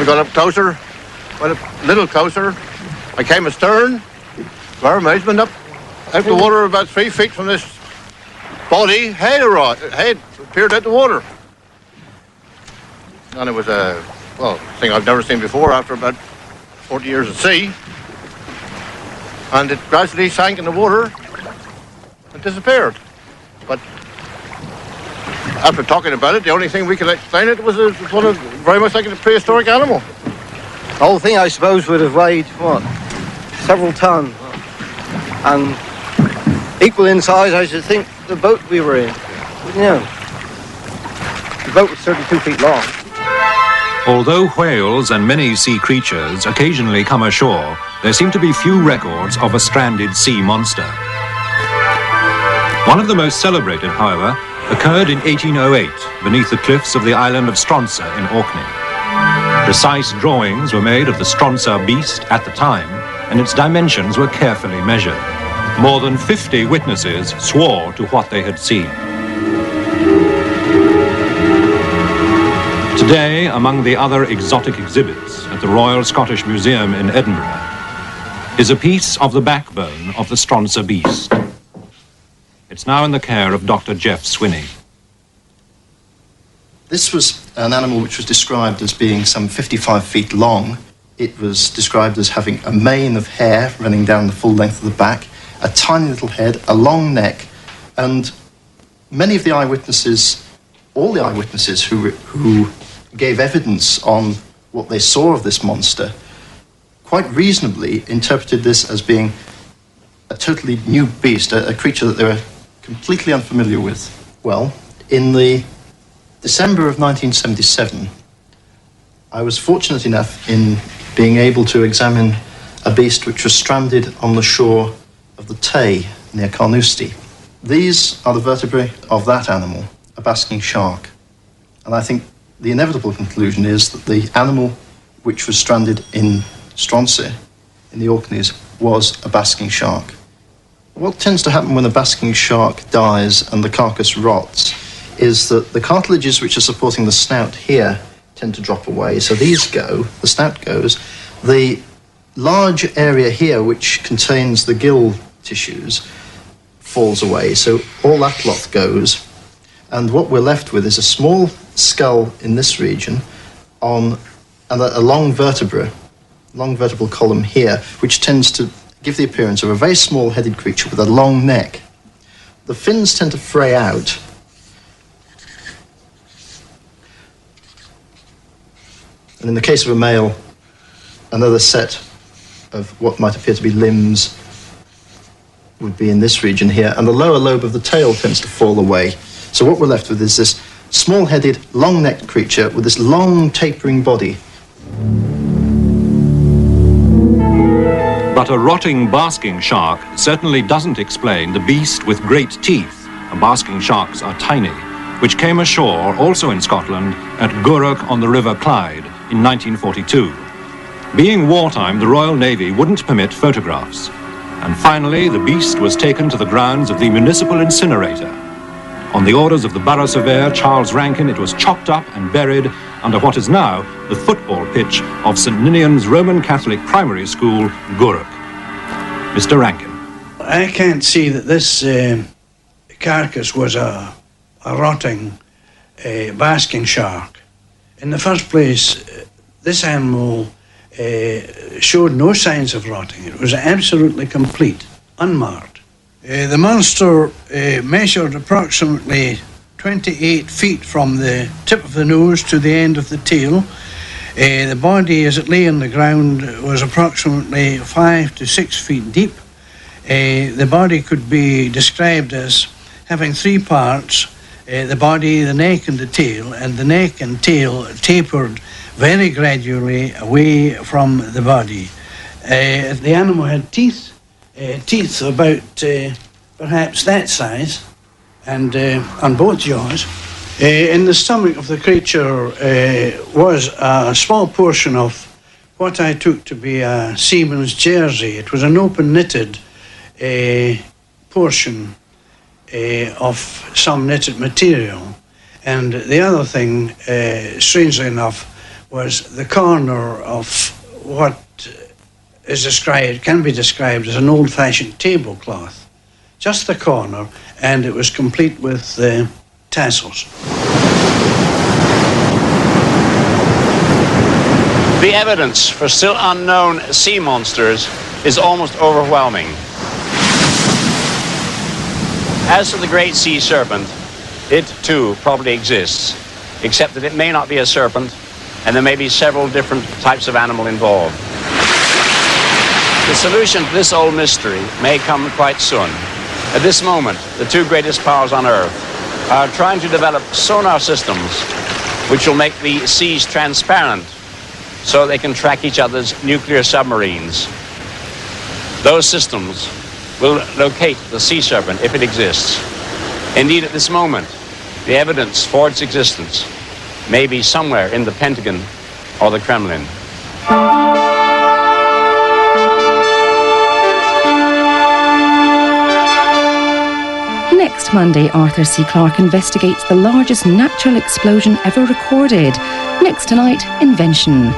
we got up closer, went a little closer, I came astern, to our amazement, up out the water about 3 feet from this body, head appeared out the water. And it was a thing I've never seen before after about 40 years at sea. And it gradually sank in the water and disappeared. But after talking about it, the only thing we could explain it was very much like a prehistoric animal. The whole thing, I suppose, would have weighed, several tons. And equal in size, I should think, the boat we were in. You know, the boat was 32 feet long. Although whales and many sea creatures occasionally come ashore, there seem to be few records of a stranded sea monster. One of the most celebrated, however, occurred in 1808 beneath the cliffs of the island of Stronsa in Orkney. Precise drawings were made of the Stronsa beast at the time, and its dimensions were carefully measured. More than 50 witnesses swore to what they had seen. Today, among the other exotic exhibits at the Royal Scottish Museum in Edinburgh, is a piece of the backbone of the Stronsa beast. It's now in the care of Dr. Jeff Swinney. This was an animal which was described as being some 55 feet long. It was described as having a mane of hair running down the full length of the back, a tiny little head, a long neck, and many of the eyewitnesses, all the eyewitnesses who gave evidence on what they saw of this monster, quite reasonably interpreted this as being a totally new beast, a creature that they were completely unfamiliar with. Well, in the December of 1977, I was fortunate enough in being able to examine a beast which was stranded on the shore of the Tay near Carnoustie. These are the vertebrae of that animal, a basking shark. And I think the inevitable conclusion is that the animal which was stranded in Stronsa, in the Orkneys, was a basking shark. What tends to happen when a basking shark dies and the carcass rots is that the cartilages which are supporting the snout here tend to drop away. So these go, the snout goes. The large area here which contains the gill tissues falls away. So all that lot goes. And what we're left with is a small skull in this region and a long vertebral column here, which tends to give the appearance of a very small-headed creature with a long neck. The fins tend to fray out. And in the case of a male, another set of what might appear to be limbs would be in this region here, and the lower lobe of the tail tends to fall away. So what we're left with is this small-headed, long-necked creature with this long, tapering body. But a rotting basking shark certainly doesn't explain the beast with great teeth, and basking sharks are tiny, which came ashore, also in Scotland, at Gourock on the River Clyde in 1942. Being wartime, the Royal Navy wouldn't permit photographs. And finally, the beast was taken to the grounds of the municipal incinerator. On the orders of the borough surveyor, Charles Rankin, it was chopped up and buried under what is now the football pitch of St. Ninian's Roman Catholic Primary School, Gourock. Mr. Rankin. I can't see that this carcass was a rotting basking shark. In the first place, this animal showed no signs of rotting. It was absolutely complete, unmarred. The monster measured approximately 28 feet from the tip of the nose to the end of the tail. The body, as it lay on the ground, was approximately 5 to 6 feet deep. The body could be described as having three parts: the body, the neck and the tail, and the neck and tail tapered very gradually away from the body. The animal had teeth about perhaps that size, and on both jaws. In the stomach of the creature was a small portion of what I took to be a seaman's jersey. It was an open knitted portion of some knitted material. And the other thing, strangely enough, was the corner of what can be described as an old-fashioned tablecloth. Just the corner, and it was complete with tassels. The evidence for still unknown sea monsters is almost overwhelming. As for the great sea serpent, it too probably exists, except that it may not be a serpent, and there may be several different types of animal involved. The solution to this old mystery may come quite soon. At this moment, the two greatest powers on Earth are trying to develop sonar systems which will make the seas transparent so they can track each other's nuclear submarines. Those systems will locate the sea serpent if it exists. Indeed, at this moment, the evidence for its existence may be somewhere in the Pentagon or the Kremlin. Next Monday, Arthur C. Clarke investigates the largest natural explosion ever recorded. Next tonight, invention.